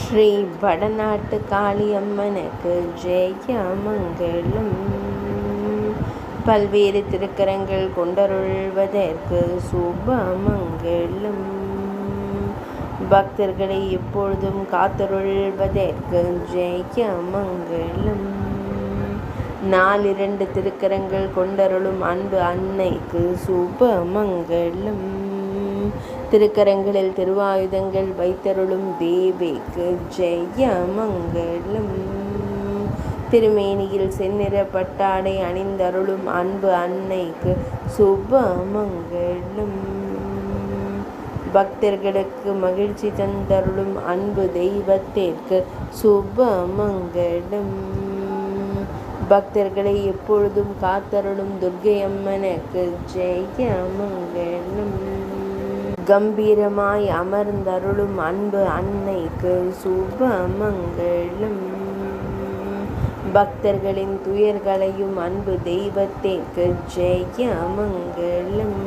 ஸ்ரீ வடநாட்டு காளியம்மனுக்கு ஜெயமங்கலம். பல்வேறு திருக்கரங்கள் கொண்டருள்வதற்கு சுபமங்கலம். பக்தர்களை எப்பொழுதும் காத்தருள்வதற்கு ஜெயமங்கலம். 4 திருக்கரங்கள் கொண்டருளும் அன்பு அன்னைக்கு சுபமங்கலம். திருக்கரங்களில் திருவாயுதங்கள் வைத்தருளும் தேவிக்கு ஜெயமங்கலம். திருமேனியில் செந்நிற பட்டாடை அணிந்தருளும் அன்பு அன்னைக்கு சுபமங்கலம். பக்தர்களுக்கு மகிழ்ச்சி தந்தருளும் அன்பு தெய்வத்திற்கு சுபமங்கலம். பக்தர்களை எப்பொழுதும் காத்தருளும் துர்க்கை அம்மனுக்கு ஜெயமங்கலம். கம்பீரமாய் அமர்ந்தருளும் அன்பு அன்னைக்கு சுபமங்கலம். பக்தர்களின் துயர்களையும் அன்பு தெய்வத்திற்கு ஜெயமங்கலம்.